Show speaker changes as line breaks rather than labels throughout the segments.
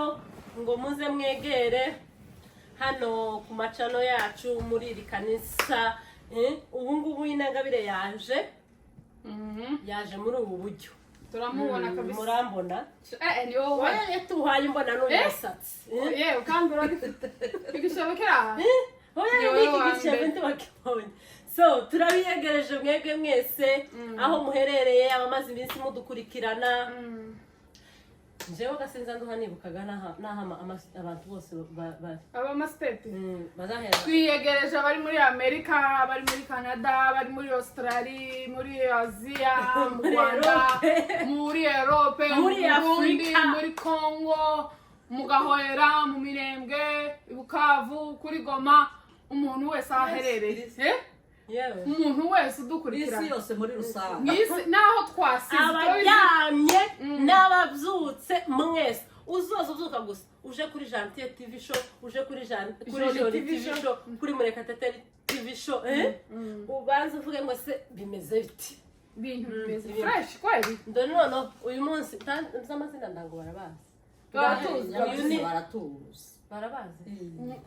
rero ngo muze mwegere hano ku macano yacu muri iri kanisa ubu ngubu inangabire yaje muri ubu buryo
turamubona kabisa
murambona
ni wowe
tuhaye mbona n'umusatsi
ukambura bigishobokera
so turabiyegereje mwebwe mwese aho muherereye abamaze iminsi mudukurikirana njyewe gasenza nduha nibukaga n'aha abantu bose
abamasiteti
bazahera
twiyegereje abari muri Amerika, abari muri Canada, abari muri Australia, muri Aziya, mu Rwanda, muri Europe,
muri Afrika,
muri Congo, mu Gahwera, mu Mirembwe, i Bukavu, kuri Goma, umuntu wese aherereye umuntu wese udukurikirana
isi yose muri rusange
naho twasize
abaryamye n'ababyutse mwese uzoza uzuka gusa uje kuri Gentil TV show, uje kuri Joli TV show, kuri Murekatete TV show ubanze uvuge ngo se bimeze biti
bintu bimeze fresh kweli
ndone none uyu munsi z'amazina ndango barabazi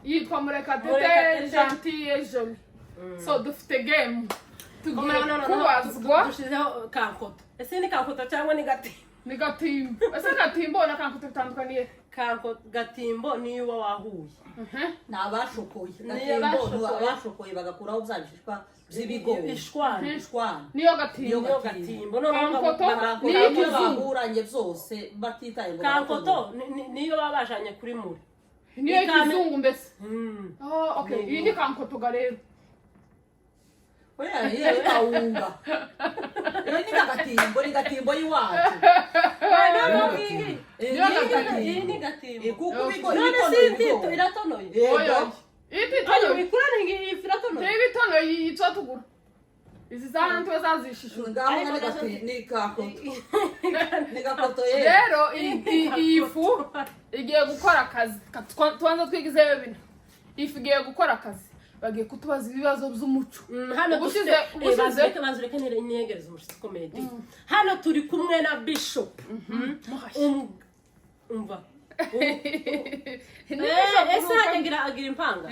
yitwa Murekatete Gentil Joli. So dufite game tugiye kubazwa
dushizeho kankoto ese ni kankoto cyangwa ni gatimbo
ni gatimbo ese gatimbo na kankoto bitandukaniye
gatimbo niyo uba wahuye
n'abashokoye gatimbo abashokoye bagakuraho byabishishwa by'ibigori ishwana
niyo gatimbo
no
kankoto
niyo bahuranye byose batitaye ngo
kankoto niyo babajanye kuri muri
niyo kizungu mbese okay iyi ni kankoto garero
oya hiyo kaunga ni gatimbo yiwacu
ni gatimbo
kuko biko
iratonoye
oya
ito bikurana ifiratonoye
ibitono yitwa tugura izi zana ntwe zazishishura
ngaho ni gakoto
rero ifu igiye gukora akazi tubanza twigizeyo bino ifu igiye gukora akazi bagiye kutubaza ibibazo by'umuco
hano gushize bazureke ntegereza umushitsi comedy hano turi kumwe na Bishop umva ese agira impanga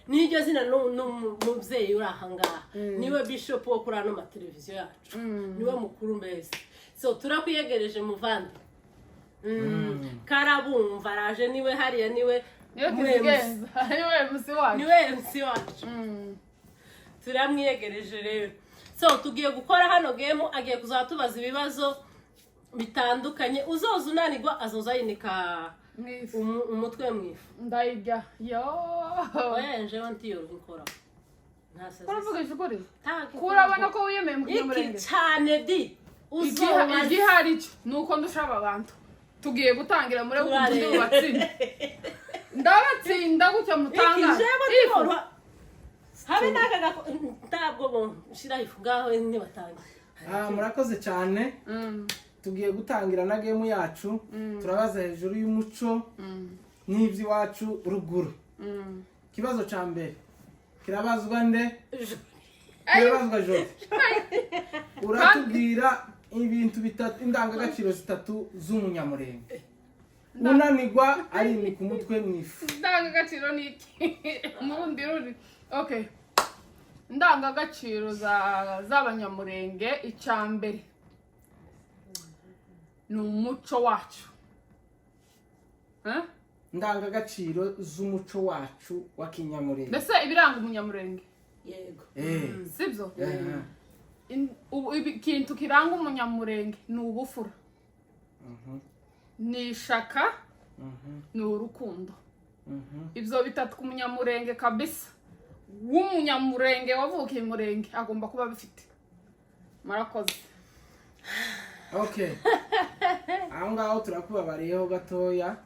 niryo zina n'umubyeyi uri aha ngaha niwe Bishop wo kuri ano mateleviziyo yacu niwe mukuru mbese so turakwiyegereje muvandi karabumva araje niwe hariya niwe MC wacu turamwiyegereje rero so tugiye gukora hano game agiye kuzatubaza ibibazo bitandukanye uzoza unanirwa azoza yinika umutwe mwifu
ndayirya
oyenje wantiyo gukora ntase
uravuga ikuri kurabona ko wiyemeye mu
iki cyane di
igihari cyo nuko ndushaba abantu tugiye gutangira muri ubundi batsinda ndabatsinda gutya mutanga
habe nakaga ntabwo shira ifu ngaho ni batanga
murakoze cyane tugiye gutangira na game yacu turabaza hejuru y'umuco n'ivyi wacu ruguru kibazo ca mbere kirabazwa nde kirabazwa Joli uratubwira ibintu bitatu indangagaciro zitatu z'umunyamurenge unanirwa ari ni ku mutwe mwifu
indangagaciro ni iki murundi ruri okay indangagaciro z'abanyamurenge icyambere ni umuco wacu
indangagaciro z'umuco wacu wa kinyamurenge
mbese ibiranga umunyamurenge
yego
sibyo ikintu kiranga umunyamurenge ni ubufura ni ishaka ni urukundo ibyo bitatu ku munyamurenge kabisa w'umunyamurenge wavukiye murenge agomba kuba bifite marakoze
okay aho ngaho turakubabariyeho gatoya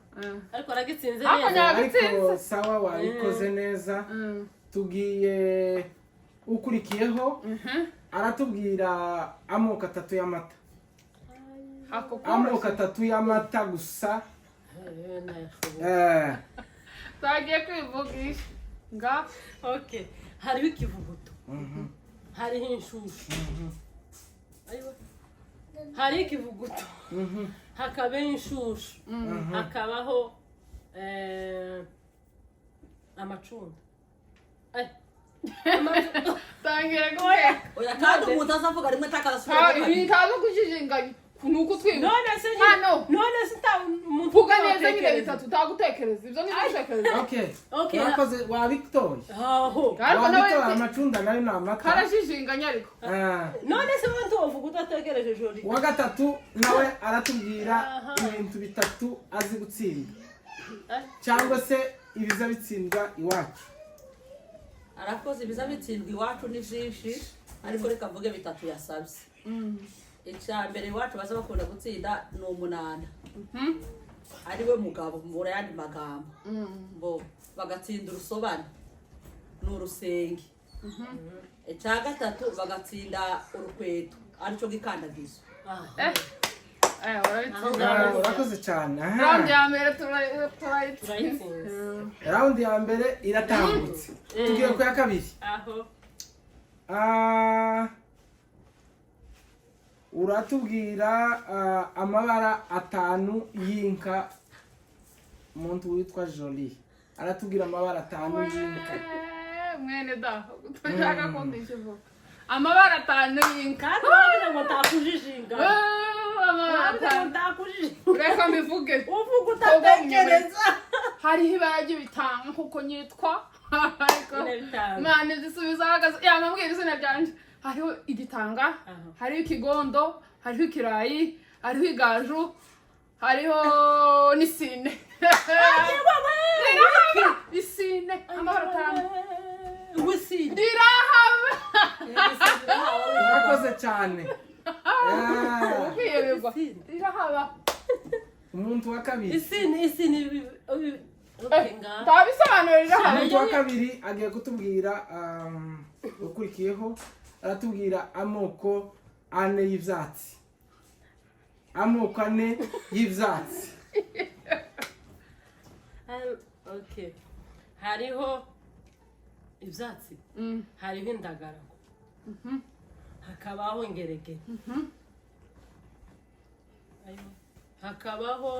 ariko ragitsinze
neza
ariko sawa wabikoze neza tugiye ukurikiyeho aratubwira amoko atatu y'amata amoko atatu y'amata gusa
tagiye kwivugisha nga
okay hariho ikivuguto hariho inshushu hariho ikivuguto hakabaho inshushu hakabaho amacunda
tangira guteka
oya kandi umuntu azavuga rimwe atakasubira
ibitazo kujijinganya nuko twiga
none se nta umuntu
vuga neza nyine bitatu utagutekereza ibyo ni gutekereza
okay urakoze wabitoye
aho
wabitoye amacunda nayo ni amata
karajijinganya ariko
none se umuntu uvuga udatekereje jori
uwa gatatu nawe aratubwira ibintu bitatu azi gutsinda cyangwa se ibiza bitsindwa iwacu.
arakoze ibiza bitsindwa iwacu ni byinshi ariko reka mvuge bitatu yasabye. icya mbere iwacu baza bakunda gutsinda ni umunana ariwe mugabo mu yandi magambo bo bagatsinda urusobane ni urusenge. icya gatatu bagatsinda urukweto aricyo gikandagizo.
urakoze cyane.
raundi ya mbere
raundi ya mbere iratambutse tugiye ku ya kabiri. uratubwira amabara 5 y'inka. umuntu witwa Jolie aratubwira amabara 5 y'inka.
mwene da tujaka kondisha vuga amabara 5 y'inka
ngo takujijinga amabara takujijinga
reka mbivuge
uvuga utatekereza
hariho ibara ry'ibitanga kuko nyitwa mane zisubiza hagaze yamambwira izina ryanje hariho igitanga hariho ikigondo hariho ikirayi hariho igaju hariho n'isine isine amabara 5
wisine
dirahaba
urakoze cyane.
kwiyebegwa dirahaba
umuntu wa kabiri
isine
tabisobanura dirahaba.
umuntu wa kabiri agiye kutubwira ukurikiyeho aratubwira amoko 4 y'ivyatsi. amoko 4 y'ivyatsi.
okay hariho ivyatsi hariho indagara hakabaho ingeregere hakabaho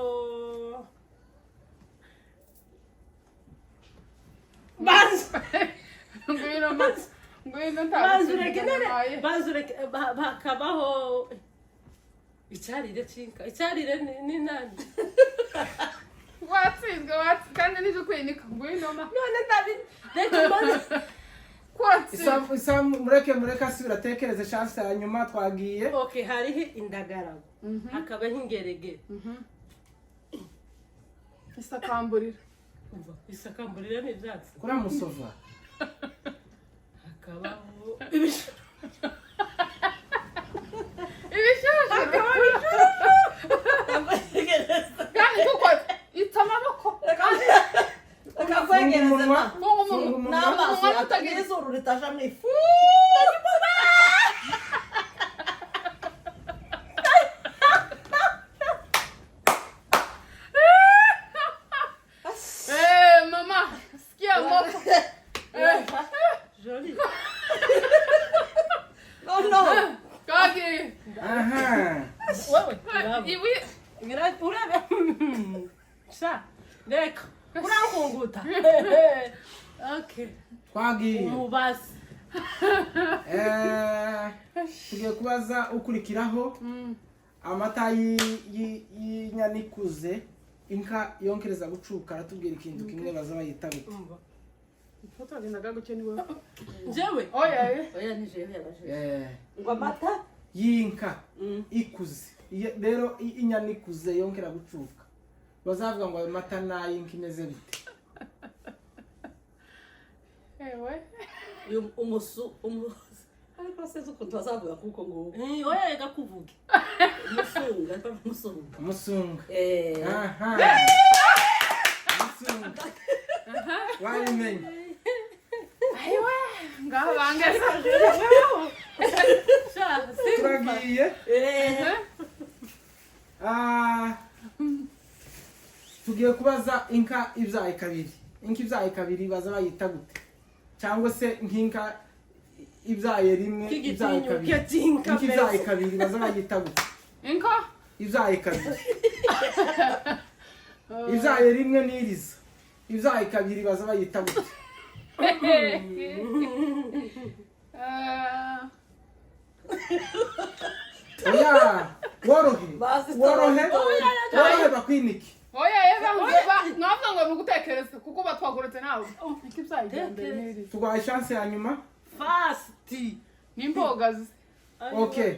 bazureke hakabaho icyarire cinka icyarire ni nani
watsinzwe kandi nije kwenika ngwino ma
none ndabi reka
mureke asubira atekereze chance ya nyuma twagiye.
okay hariho indagara hakabaho ingeregere isakamburira ni ivyatsi
kuri musova
hakabaho
kandi kuko itamaboko
akakwegereza
umunwa
n'amaso atagira izuru ritaja mu ifu.
mama sikia moko
Jolie
no
kagi
wewe
iwi
urabe sa reka urakunguta okay
twagiye
umubasi
tugiye kubaza ukurikiraho amata y'inyanikuze inka yonkereza gucuka aratubwira ikintu kimwe baza bayita gute.
foto gendaga guke ni wowe
jewe
oya ni jewe yabaje ngo amata
y'inka ikuze rero inyanikuze yonkera gucuka bazavuga ngo ayo mata n'ay'inka imeze bite.
ewe
ariko seze ukuntu bazavuga kuko ngo
oya reka kuvuge
umusunga ariko umusunga
umusunga. umusunga wayimenye
ayiwe ngaho bangeze
turagiye. tugiye kubaza inka ibyaye kabiri. inka ibyaye kabiri baza bayita gute cyangwa se nk'inka ibyaye rimwe ibyaye kabiri. inka ibyaye kabiri baza bayita gute.
inka
ibyaye kabiri ibyaye rimwe n'iriza ibyaye kabiri baza bayita gute oya worohe bakwinike
oya nkavuga ngo nugutekereza kuko batwagurutse nawe
tugaye chance ya nyuma
fasti
n'imbogazi
okay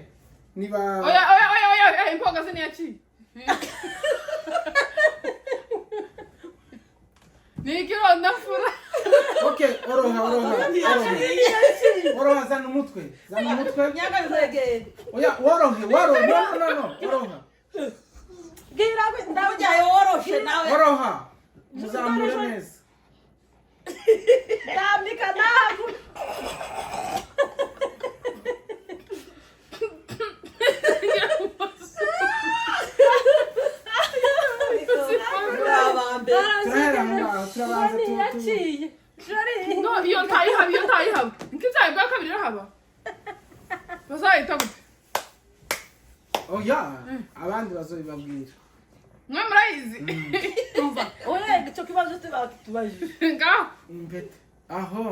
niba
oya imbogazi ni yaki nikironda mfura
okay oroha zana umutwe
nyaga biregeye
oya worohe no oroha
gira ndawujyaye woroshe nawe
oroha muzamure neza
ndambika navu
no iyo ntayihaba nk'ibyaye bwa kabiri irahaba bazahita gute
oya abandi bazobibabwira
mwe murayizi
umva oya icyo kibazo tubajije
ngaho
impete aho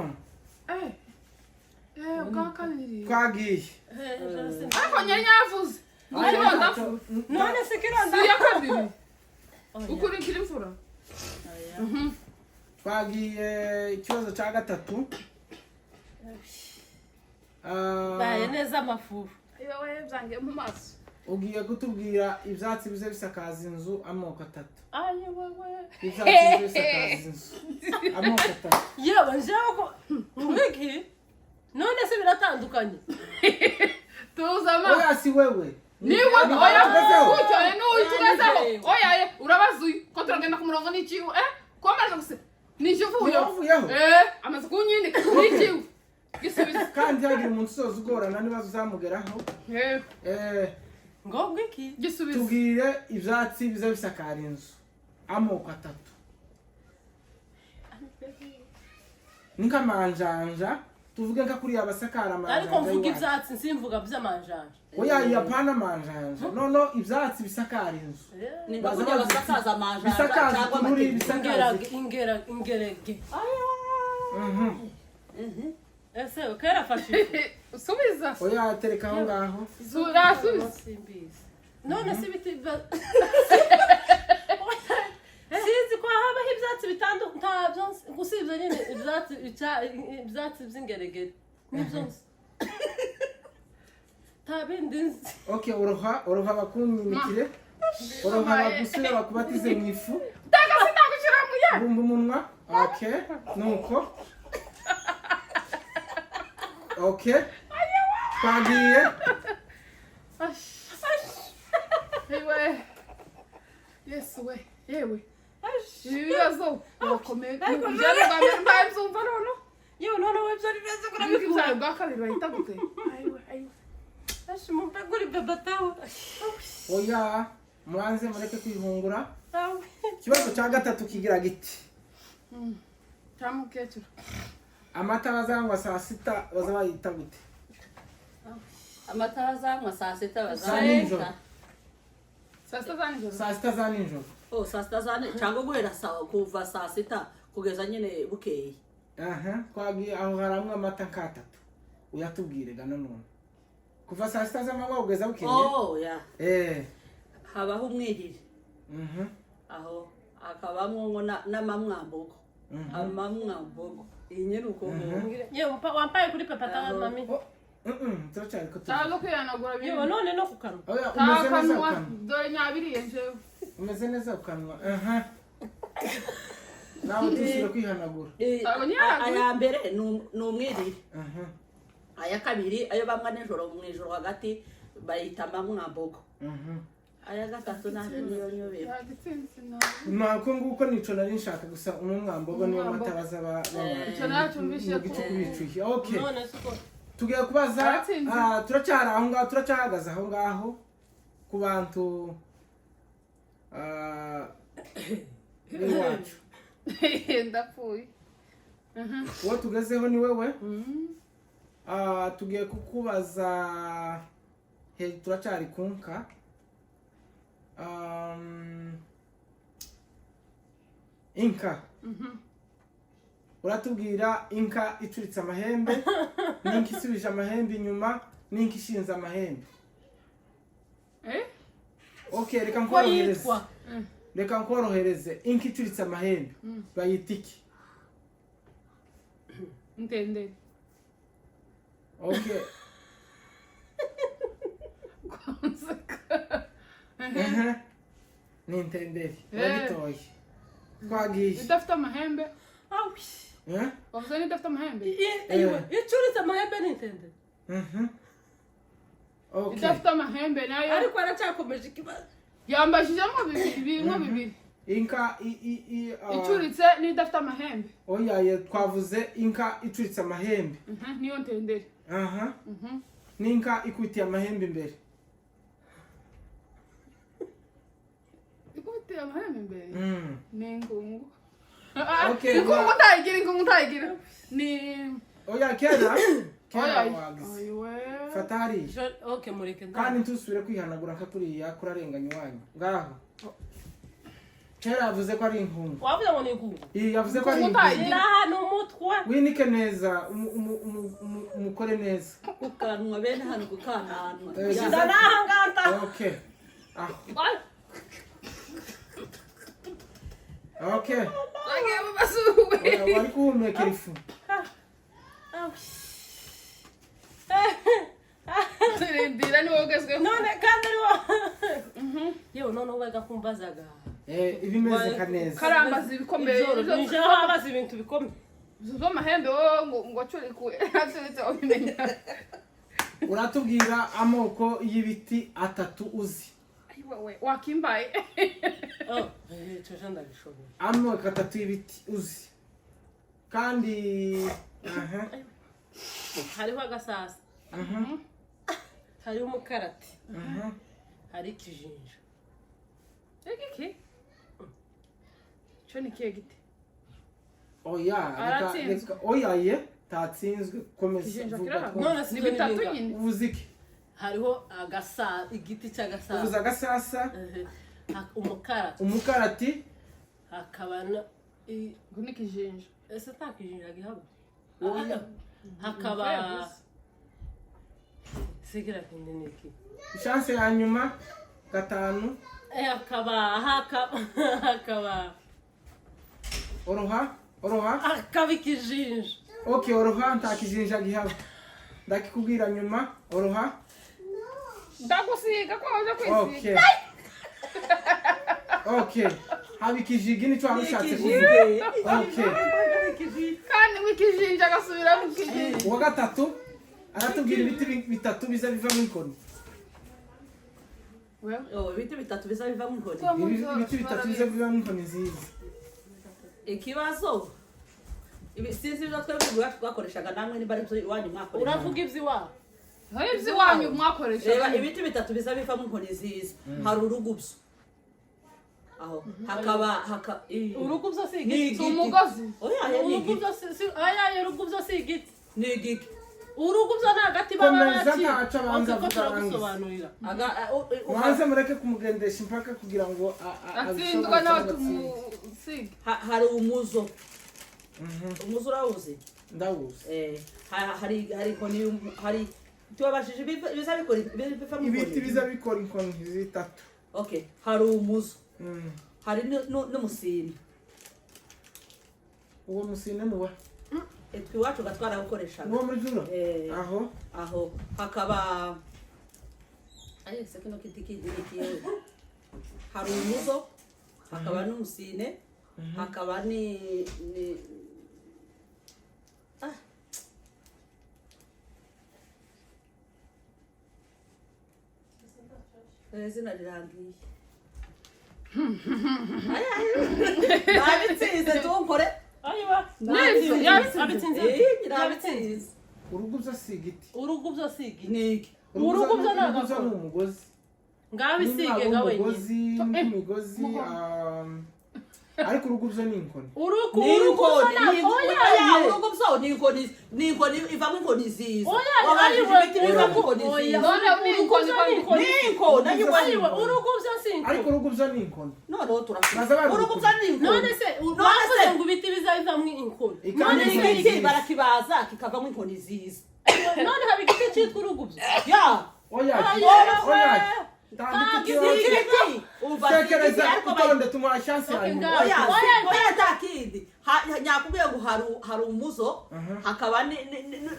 bwa kabiri
twagiye
ariko nyari nyavuze n'ikironda mfura
none se kironda
si iya kabiri ukurikira imfura
twagiye ikibazo cya gatatu
baye neza amafuru
wowe byangiye mu maso
ugiye kutubwira ibyatsi bize bisakaza inzu amoko atatu
aye wewe
ibyatsi bize bisakaza inzu amoko atatu
yewe njewe ko mwiki none se biratandukanye
tuza ama
oya si wewe
niwe oya kucyane n'utugezeho oya urabaza uyu ko turagenda ku murongo n'ikiwe komeje guse nikivuyeho amaze kunyindika n'ikiwe gisubiza
kandi hagira umuntu usoza ugorana n'ibibazo uzamugeraho
ngo gwiki
gisubiza
tubwire ibyatsi bize bisakara inzu amoko atatu ni nk'amanjanja tuvuge nka kuriya basakara amanjanja
ariko mvuga ibyatsi simvuga by'amanjanja
oya yapana amanjanja nono ibyatsi bisakara inzu
ni bavuga basakaza amanjanja
bisakaza
cyangwa
muri
amategura
bisakaza
ingerege ese kera fashe
subiza
oya tereka aho ngaho
surasubiza
simbizi none se biti sinzi ko habaho ibyatsi bitandukanye gusibye nyine ibyatsi by'ingeregere nibyo nta bindi nzi
okay oroha bakunyimikire oroha bagusure bakubatize mu ifu
tagase ndagushyira mu ye
bumba umunwa okay nuko okay twagiye
yewe yesu we yewe ibibazo urakomeye ujyane bwa mbere mbaye byumva nono
yewe none we byari beze
ibyaye bwa kabiri bahita gute
ashi mumpegura ibyo tawe
oya mubanze mureke kwihungura ikibazo cya gatatu kigira giti
cyamukecuru
amata bazanywa saa sita baza bayita gute
amata bazanywa saa sita
Saa nijoro.
saa sita za nijoro
saa sita za nijoro
saa sita cyangwa guhera kuva saa sita kugeza nyine bukeye
twagiye aho haramwe amata nk'atatu uyatubwire gano none kuva saa sita z'amanywa kugeza bukeye
habaho umwiriri aho hakabamo n'amamwambugo amamwambugo iyi nyine uko
yewe wampaye kuri papa tawa mami
turacyari ko
cyangwa kwihanagura
yewe none no kukanwa
umeze neza
kanwa
ukanwa
dore nyabiriye njewe
umeze neza ukanwa nawe tusubire kwihanagura
aya mbere ni umwiriri aya kabiri ayo banywa nijoro mu ijoro hagati bayita amamwambugo aya gatatu ntabwo niyo nyobera
nako nguko nico nari nshaka gusa umwambogo niyo mata baza
icyo nacyo mbishe
kubicuye okay
none siko
tugiye kubaza turacyari aho ngaho turacyahagaze aho ngaho ku bantu b'iwacu
ndapfuye
uwo tugezeho ni wewe tugiye kukubaza turacyari kunka inka uratubwira inka icuritse amahembe n'inka isubije amahembe inyuma n'inka ishinze amahembe. Okay, reka nkorohereze inka icuritse amahembe bayita iki?
Ntendere.
Okay. Ni ntendere. Wabitoye. Twagiye.
Idafite amahembe.
Awi.
Wavuze ni idafite amahembe.
Icuritse amahembe ni ntendere.
Okay.
Idafite amahembe nayo.
Ariko aracyakomeje ikibazo.
Yambashijemo bibiri.
Inka
icuritse n'idafite amahembe.
Oya twavuze inka icuritse amahembe.
Niyo ntendere.
N'inka ikutiye amahembe imbere.
Ikutiye amahembe imbere? N'ingungu.
Okay.
Ingungu utayigira. Ni
oya kera
wagize.
Fata hari.
Okay, mureke
kandi ntusubire kwihanagura nka kuriya kurarenganya iwanyu ngaho. Kera yavuze ko ari inkungu.
Wavuze ngo ni inkungu?
Yavuze ko ari inkungu.
Iraha n'umutwe.
Winike neza umukore neza.
Kukanwa bene hano kukananwa.
Ndanahanganta.
Okay. Okay. Wari kuhumekera ifu.
Turindira ni wowe ugezweho.
None kandi ari wowe. Yewe none wega kumbazaga.
Ibimeze kaneza.
Karambaza ibikomeye.
Nije habaza ibintu bikomeye.
Z'amahembe ngo acurikuwe. Aturitse ubimenya.
Uratubwira amoko y'ibiti atatu uzi.
Wewe wakimbaye.
Cyo ndabishoboye.
Amoko atatu y'ibiti uzi. Kandi
hariho agasasa. Hariho umukarati. Hari ikijinja.
Iki? Cyo ni kiye gite?
Oya ye tatsinzwe komeza
vuga. None si bitatu nyine.
Uziki.
Hariho igiti cy'agasasa.
Uvuza agasasa. Umukarati.
Hakaba no
ikijinja.
Ese takijinja gihaba. Hakaba sigira kindi niki.
Chance ya nyuma gatanu.
Hakaba
Oroha.
Hakaba ikijinja.
Okay, oroha ntakijinja gihaba. Ndakikubwira nyuma. Oroha.
Ndagusiga ko waje kwisiga.
Okay. Haba ikijigi nicyo warushatse kuvuga. Okay.
Kandi wikijinja agasubira mu kijinja.
Uwa gatatu aratubwira ibiti bitatu biza biva mu ikoni.
Ibiti bitatu biza biva mu ikoni.
Ibiti bitatu biza biva mu ikoni nziza.
Ikibazo sinzi ibyo twebwe twakoreshaga namwe niba ari byo iwanyu mwakoresha.
Uravuga iby'iwanyu?
Iby'iwanyu mwakoresha.
Reba ibiti bitatu biza biva mu ikoni nziza. Hari urugubso. Aho hakaba
urugubzo si igiti.
Umugozi.
Urugubzo si igiti.
Ni igiti.
Urugubzo ni agati gusobanurira.
Mwanze mureke kumugendesha impaka kugira ngo
atsindwa nawe tumusiga.
Hari umuzo. Umuzo urawuzi?
Ndawuzi.
Hari koni hari tubabashije biza bikora
ibiti biza bikora inkoni zitatu.
Okay, hari umuzo. Hari n'umusine.
Uwo musine nuwa?
Twiwacu gatwara gukoresha.
Uwo muri juro?
Aho hakaba sekino kitiki hari umuzo, hakaba n'umusine, hakaba ni zina rirangiye. Nabitsinze tunkore.
Ayiwa.
Nabitsinze.
Urugubzo si igiti.
Urugubzo si igiti.
Niki.
Urugubzo
ni umugozi.
Ngabisige ngawe.
Imigozi ariko urugubzo ni inkoni
urugubzo
urugubzo ni inkoni ivamo inkoni nziza
urugubzo si inkoni
ariko urugubzo ni inkoni
noneho turashaka urugubzo ni inkoni
none se bavuze ngo ibiti bizavamo inkoni
none igiti barakibaza kikavamo inkoni nziza
none haba igiti cyitwa urugubzo
oya tekereza utonde tumuha chance hanyuma
oya takindi nyakubwiye ngo hari umuzo hakaba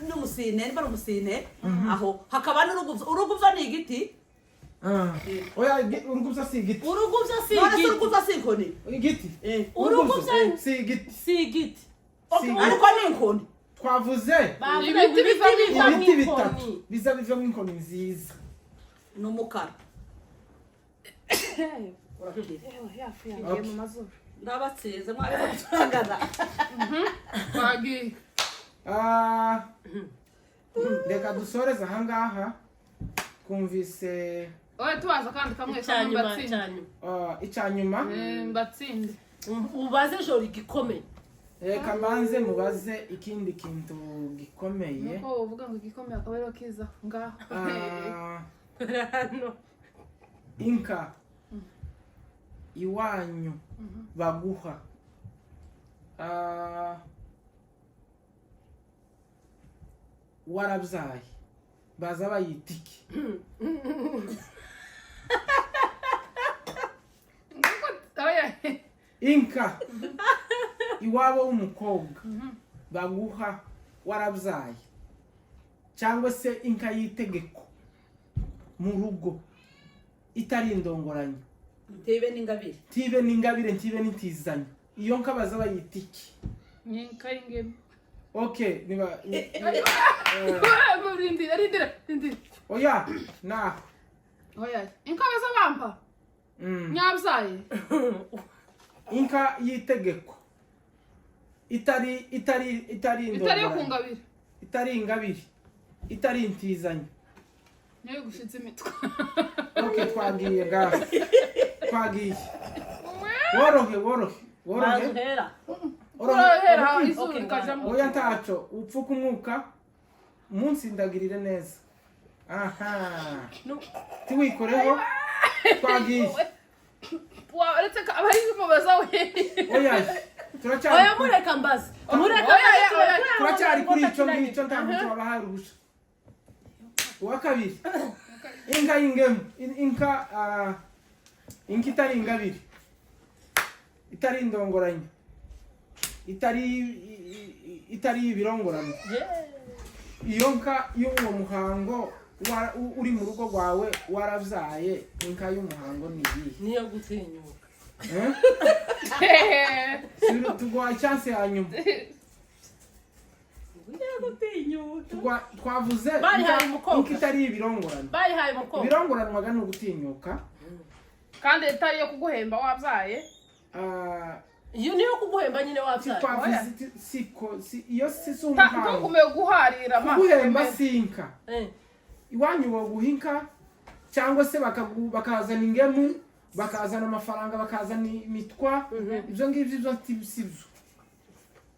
n'umusine niba umusine aho hakaba n'urugubzo ni igiti
oya urugubzo si igiti
urugubzo si inkoni
igiti
urugubzo
si igiti
ariko ni inkoni
twavuze
ibiti bitatu biza bivamo inkoni nziza
n'umukara ndabatsinze mwari mutangana
twagiye
reka dusoreze ahangaha twumvise
tubaza kandi kamwe kamwe
icyanyuma
mbatsinde
ubaze joro igikomeye
reka mbanze mubaze ikindi kintu gikomeye
nuko uvuga ngo igikomeye akaba ariho kiza ngaho
hano
inka iwanyu baguha warabyaye baza bayita iki inka iwabo w'umukobwa baguha warabyaye cyangwa se inka y'itegeko mu rugo itari indongoranyo
tibe n'ingabire
ntibe n'intizanyo iyo nka baza bayita iki
inka y'ingemu
okay niba
rindira
oya naho
oya inka baza bampa nyabyaye
inka y'itegeko itari
yo kungabira
itari ingabire itari intizanyo
niyo gushitse imitwe
okay twagiye ngaho twagiye worohe
orohera izuru rikajamo
oya ntaco upfuka umwuka umunsi ndagirire neza aha tiwikoreho twagiye
uretse ko abari mubaza we
oya mureka mbaze
turacyari kuri icyo ngicyo nta muntu wabahaye uruhushya uwa kabiri inka y'ingemu inka itari ingabire itari indongoranyo itari ibirongorano iyo nka y'uwo muhango uri mu rugo rwawe warabyaye inka y'umuhango ni iyihe
niyo gutinyuka
tuguha chance ya nyuma twavuze inka itari ibirongorano ibirongoranwaga ni ugutinyuka
kandi itari yo kuguhemba wabyaye
iyo niyo kuguhemba nyine wabyaye
iyo si umuhango
ntugume guharira
kuguhemba si inka iwanyu woguha inka cyangwa se bakazana ingemu bakazana amafaranga bakazana imitwa ibyo ngibyo ibyo sibyo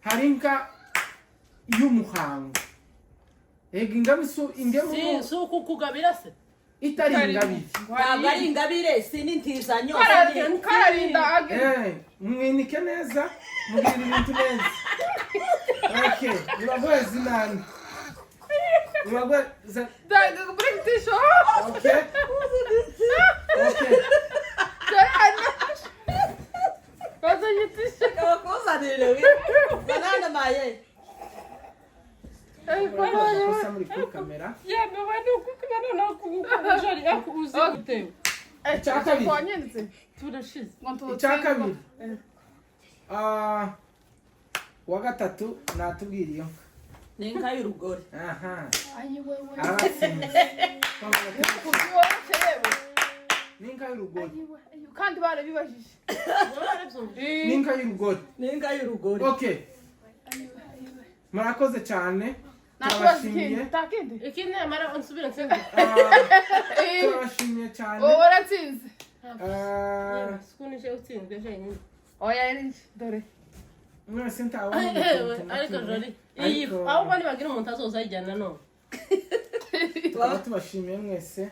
hari inka y'umuhango ega ingemu
si ukukugabira se
itari ingabire
ntabwo ari ingabire si n'intizanyo
kararinda
mwinike neza mubwira ibintu neza okay nibagoye zinani nibagoye
bring tisho
okay
bazanye tisho
kabakuzanire banana maye
kosa muri kuri kamera icya kabiri uwa gatatu natubwira iyo
ni inka y'urugori
aratsinze ni inka y'urugori
kandi barabibajije
ni inka y'urugori okay murakoze cyane turabashimiye
ikindi amara nsubira nsenga
turabashimiye cyane
waratsinze
sikunije utsinzwe jenyine
oya ni dore
mwese ntawe
ariko jori iyi ahubwo nibagira umuntu azoza ayijyana none
tukaba tubashimiye mwese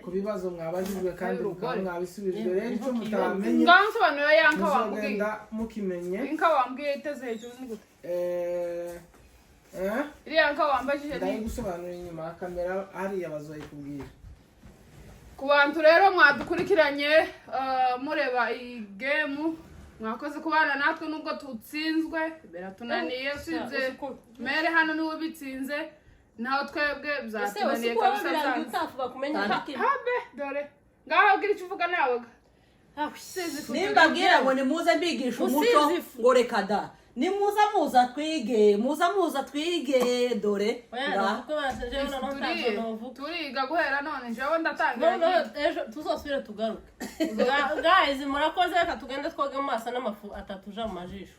ku bibazo mwabajijwe kandi mukaba mwabisubijwe rero icyo mutamenye
ngansobanura yanka wambwiye
muzogenda mukimenye
inka wambwiye iteze hejuru ni gute iriya nka wambajije
ndaye gusobanura inyuma ya kamera hariya bazoyikubwira
ku bantu rero mwadukurikiranye mureba iyi gemu mwakoze kubana natwe nubwo tutsinzwe biratunaniye usinze mere hano niwe bitsinze naho twebwe byatunaniye kabisa habe dore ngaho gira icyo uvuga nawe
nimbabwira ngo nimuze mbigisha umuco ngo reka da nimuza muza twige dore
turiga guhera none njyewe ndatangira
ejo tuzosubire tugaruke guys murakoze reka tugende twoge mu maso n'amafu atatu uja mu majisho